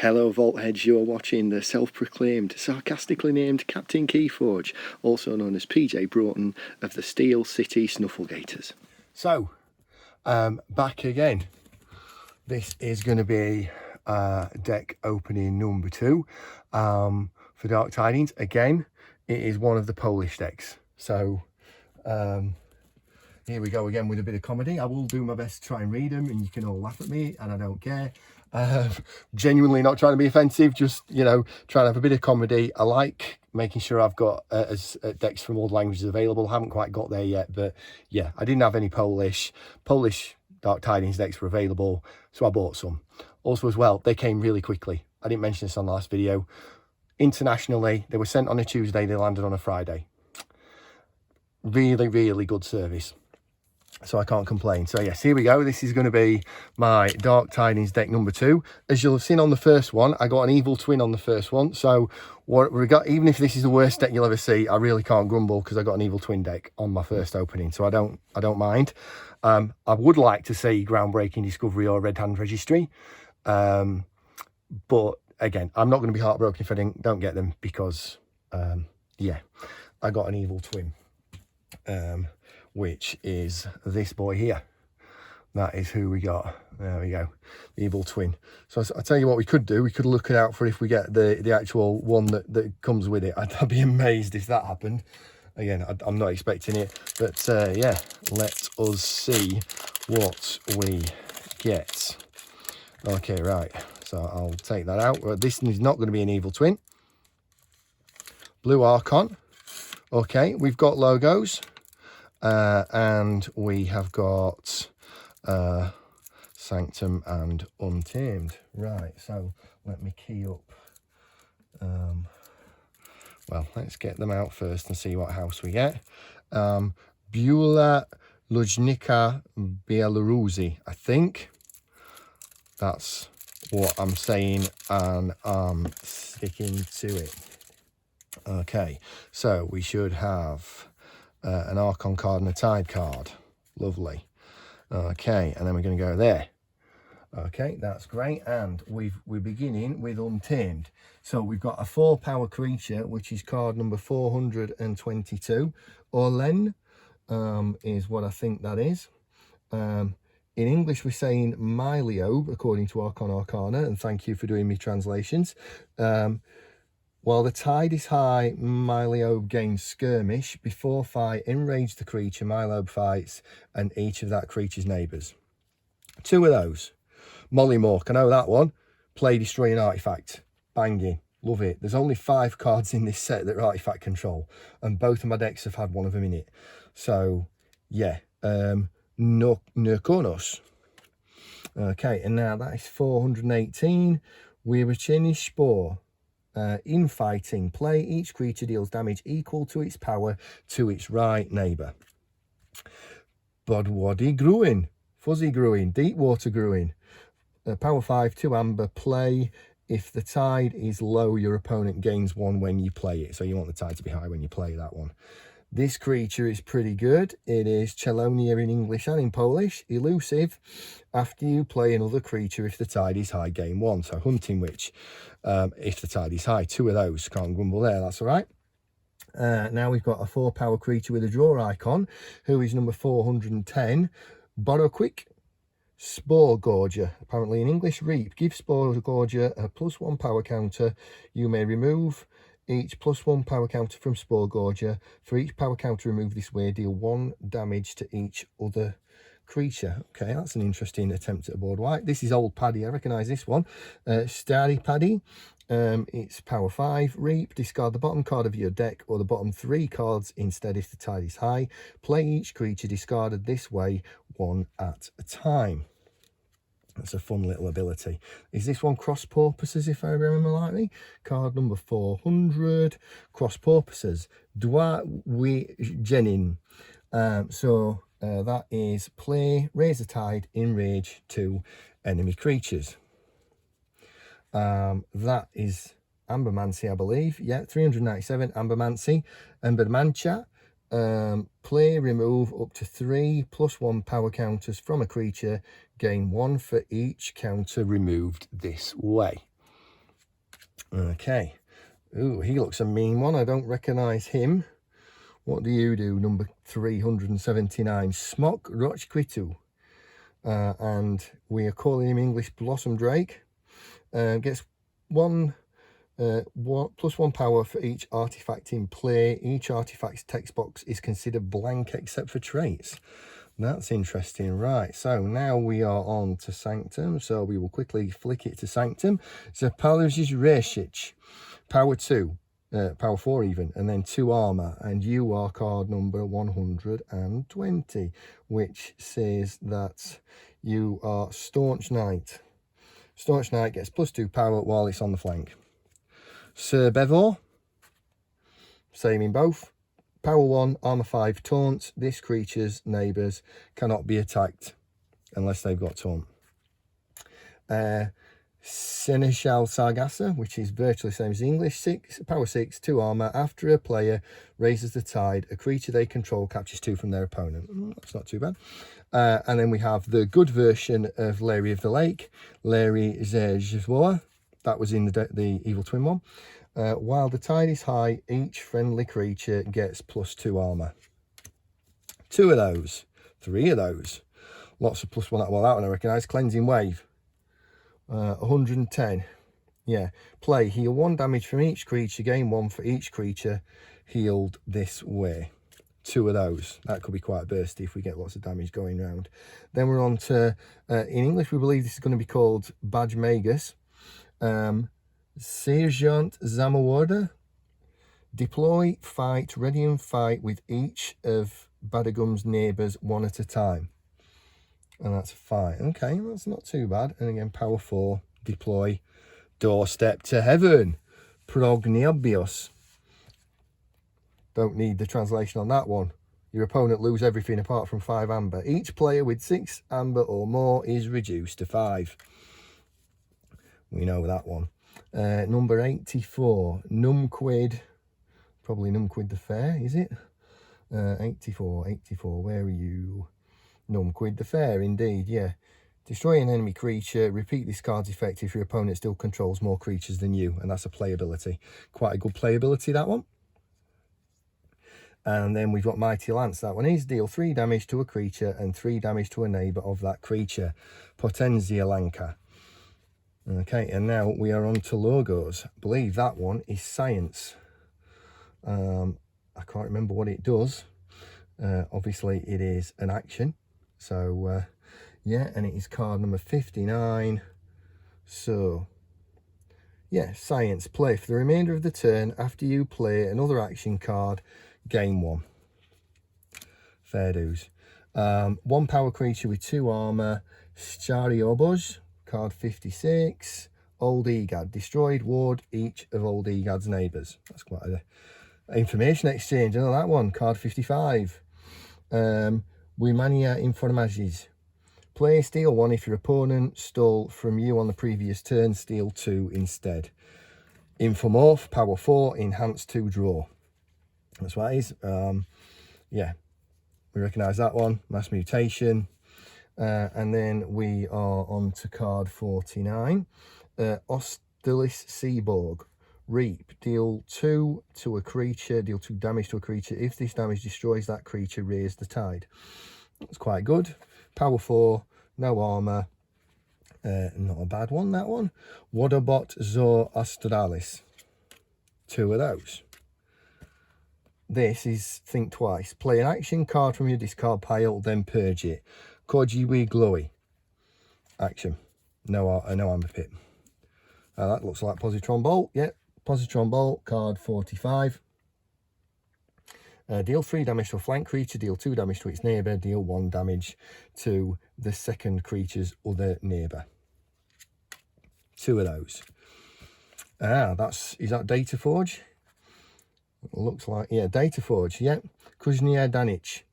Hello Voltheads, you are watching the self-proclaimed, sarcastically named Captain KeyForge, also known as PJ Broughton of the Steel City Snufflegators. So, back again. This is going to be deck opening number 2 for Dark Tidings. Again, it is one of the Polish decks. So, here we go again with a bit of comedy. I will do my best to try and read them, and you can all laugh at me, and I don't care. Genuinely not trying to be offensive, just, you know, trying to have a bit of comedy. I like making sure I've got decks from all the languages available. Haven't quite got there yet, but yeah, I didn't have any Polish Dark Tidings decks were available, so I bought some. Also as well, they came really quickly. I didn't mention this on the last video. Internationally, they were sent on a Tuesday, they landed on a Friday. Really good service, so I can't complain. So yes, here we go. This is going to be my Dark Tidings deck number 2. As you'll have seen on the first one, I got an evil twin on the first one. So what we got, even if this is the worst deck you'll ever see, I really can't grumble because I got an evil twin deck on my first opening, so I don't mind. I would like to see Groundbreaking Discovery or Red Hand Registry, but again, I'm not going to be heartbroken if I don't get them, because yeah, I got an evil twin, which is this boy here. That is who we got. There we go, the evil twin. So I'll tell you what we could do. We could look it out for if we get the actual one that comes with it. I'd be amazed if that happened. Again, I'm not expecting it, but yeah, let us see what we get. Okay, right, so I'll take that out. This is not going to be an evil twin. Blue Archon. Okay, we've got logos. And we have got Sanctum and Untamed. Right, so let me key up. Well, let's get them out first and see what house we get. Beulah Lujnica Bielorusi, I think. That's what I'm saying, and I'm sticking to it. Okay, so we should have an Archon card and a Tide card. Lovely. Okay, and then we're going to go there. Okay, that's great. And we're beginning with Untamed. So we've got a 4-power creature, which is card number 422. Orlen is what I think that is. In English, we're saying Myliobe, according to Archon Arcana, and thank you for doing me translations. While the tide is high, Myliobe gains skirmish. Before fight, enrage the creature, Myliobe fights, and each of that creature's neighbours. 2 of those. Mollymork, I know that one. Play, destroy an artifact. Banging. Love it. There's only 5 cards in this set that are artifact control, and both of my decks have had one of them in it. So, yeah. Nurkonos. Okay, and now that is 418. Weirachenish Spore. Infighting, play, each creature deals damage equal to its power to its right neighbour. Bodwadi Gruin, Fuzzy Gruin, Deepwater Gruin. Power 5, 2 amber, play. If the tide is low, your opponent gains 1 when you play it. So you want the tide to be high when you play that one. This creature is pretty good. It is Chelonia in English and in Polish. Elusive. After you play another creature, if the tide is high, gain 1. So Hunting Witch, if the tide is high. 2 of those. Can't grumble there. That's all right. Now we've got a 4-power creature with a draw icon, who is number 410. Borrow-Quick. Spore Gorger, apparently in English. Reap. Give Spore Gorger a +1 power counter. You may remove each +1 power counter from Spore Gorger. For each power counter removed this way, deal 1 damage to each other creature. Okay, that's an interesting attempt at a board wipe. This is Old Paddy. I recognise this one. Starry Paddy. It's power 5. Reap. Discard the bottom card of your deck or the bottom 3 cards instead if the tide is high. Play each creature discarded this way, 1 at a time. That's a fun little ability. Is this one cross purposes, if I remember rightly? Card number 400. Cross purposes. Dwa we Jenin. That is play, raise the tide, enrage 2 enemy creatures. That is Ambermancy, I believe. Yeah, 397 Ambermancy. Ambermancha. Play, remove up to 3 +1 power counters from a creature. Gain 1 for each counter removed this way. Okay. Ooh, he looks a mean one. I don't recognise him. What do you do? Number 379. Smok Rochquitu. And we are calling him English Blossom Drake. Gets one +1 power for each artifact in play. Each artifact's text box is considered blank except for traits. That's interesting. Right, so now we are on to Sanctum. So we will quickly flick it to Sanctum. Zapaluz's Reshic, power 2, power 4 even, and then 2 armor. And you are card number 120, which says that you are Staunch Knight. Staunch Knight gets +2 power while it's on the flank. Sir Bevor, same in both. Power 1, armor 5, taunt. This creature's neighbours cannot be attacked unless they've got taunt. Seneschal Sargassa, which is virtually the same as English, power 6, 2 armor. After a player raises the tide, a creature they control captures 2 from their opponent. That's not too bad. And then we have the good version of Larry of the Lake, Larry Zerjvoa. That was in the Evil Twin one. While the tide is high, each friendly creature gets +2 armor. 2 of those, 3 of those. Lots of +1. Well, that one I recognise. Cleansing Wave. 110. Yeah. Play. Heal 1 damage from each creature. Gain 1 for each creature healed this way. 2 of those. That could be quite bursty if we get lots of damage going around. Then we're on to, in English, we believe this is going to be called Badge Magus. Sergeant Zamawarda. Deploy, fight, ready and fight with each of Badagum's neighbours 1 at a time. And that's a fight. Okay, that's not too bad. And again, power 4, deploy, doorstep to heaven. Prognebios. Don't need the translation on that one. Your opponent lose everything apart from 5 amber. Each player with 6 amber or more is reduced to 5. We know that one. Number 84, Numquid, probably Numquid the Fair, is it? 84, where are you? Numquid the Fair, indeed, yeah. Destroy an enemy creature, repeat this card's effect if your opponent still controls more creatures than you, and that's a playability. Quite a good playability, that one. And then we've got Mighty Lance. That one is deal 3 damage to a creature and 3 damage to a neighbour of that creature. Potenzia Lanka. Okay, and now we are on to logos. I believe that one is Science. I can't remember what it does. Obviously, it is an action. So, yeah, and it is card number 59. So, yeah, Science. Play for the remainder of the turn. After you play another action card, gain 1. Fair dues. 1 power creature with 2 armor. Stariobos. Card 56, Old Egad. Destroyed ward each of Old Egad's neighbours. That's quite an information exchange. I know that one. Card 55. Wimania Informagis. Play, steal 1 if your opponent stole from you on the previous turn. Steal 2 instead. Infomorph, power 4, enhance 2, draw. That's what it is. Yeah, we recognise that one. Mass Mutation. And then we are on to card 49. Ostilis Seaborg. Reap. Deal 2 to a creature. Deal 2 damage to a creature. If this damage destroys that creature, raise the tide. That's quite good. Power 4. No armor. Not a bad one, that one. Wadobot Zor Australis. 2 of those. This is Think Twice. Play an action card from your discard pile, then purge it. Kojiwi Glowy. Action. No amber pit. That looks like Positron Bolt. Yep, Positron Bolt, card 45. Deal 3 damage to a flank creature, deal 2 damage to its neighbour, deal 1 damage to the second creature's other neighbour. 2 of those. Is that Data Forge? Looks like, yeah, Data Forge, yeah. Kuznia Danich.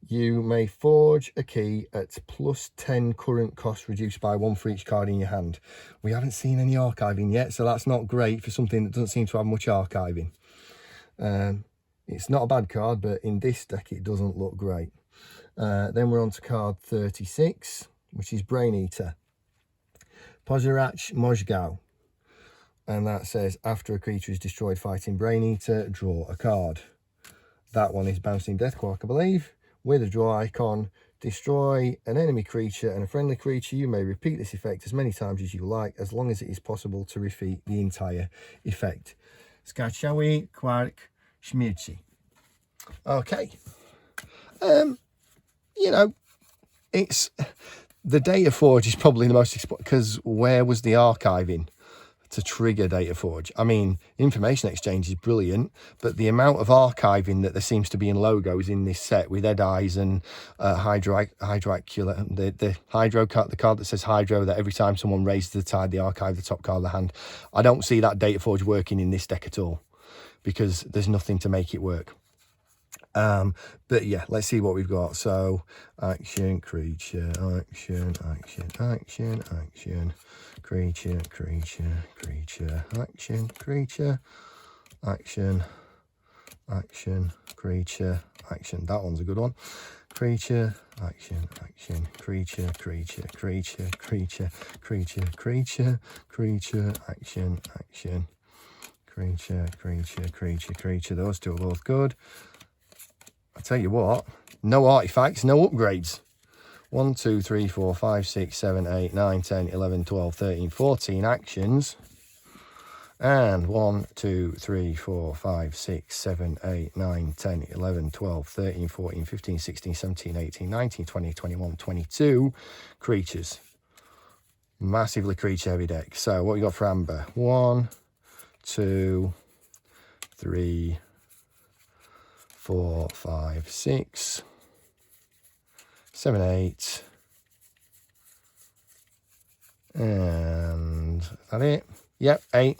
You may forge a key at +10 current cost, reduced by 1 for each card in your hand. We haven't seen any archiving yet, so that's not great for something that doesn't seem to have much archiving. It's not a bad card, but in this deck it doesn't look great. Then we're on to card 36, which is Brain Eater. Pozirach Mojgao. And that says, after a creature is destroyed fighting Brain Eater, draw a card. That one is Bouncing Deathquark, I believe. With a draw icon, destroy an enemy creature and a friendly creature. You may repeat this effect as many times as you like, as long as it is possible to repeat the entire effect. Skachawi Quark Schmirchi. Okay. You know, it's the Data Forge is probably the most, because where was the archiving to trigger Data Forge? I mean, information exchange is brilliant, but the amount of archiving that there seems to be in logos in this set with Ed Eyes and Hydroacula, the Hydro card, the card that says Hydro, that every time someone raises the tide, they archive the top card of the hand. I don't see that Data Forge working in this deck at all, because there's nothing to make it work. But yeah, let's see what we've got. So action, creature, action, action, action, action, creature, creature, creature, action, creature, action, action, creature, action. That one's a good one. Creature, action, action, creature, creature, creature, creature, creature, creature, creature, action, action, creature, creature, creature, creature. Those two are both good. I tell you what, no artifacts, no upgrades. 1, 2, 3, 4, 5, 6, 7, 8, 9, 10, 11, 12, 13, 14 actions. And 1, 2, 3, 4, 5, 6, 7, 8, 9, 10, 11, 12, 13, 14, 15, 16, 17, 18, 19, 20, 21, 22 creatures. Massively creature heavy deck. So what we got for Amber? 1, 2, 3, 4, 5, 6, 7, 8, and is that it? Yep, 8.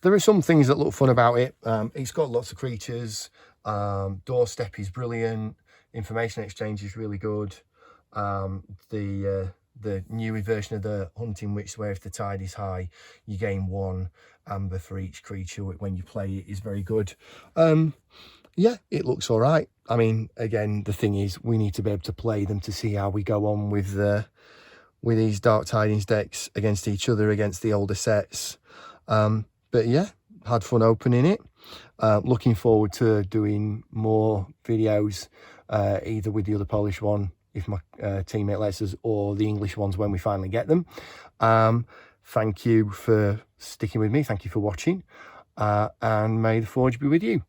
There are some things that look fun about it. It's got lots of creatures. Doorstep is brilliant. Information exchange is really good. The new version of the Hunting Witch, where if the tide is high, you gain 1 amber for each creature when you play it, is very good. Yeah, it looks all right. I mean, again, the thing is, we need to be able to play them to see how we go on with these Dark Tidings decks against each other, against the older sets. But yeah, had fun opening it. Looking forward to doing more videos, either with the other Polish one, if my teammate lets us, or the English ones when we finally get them. Thank you for sticking with me. Thank you for watching. And may the Forge be with you.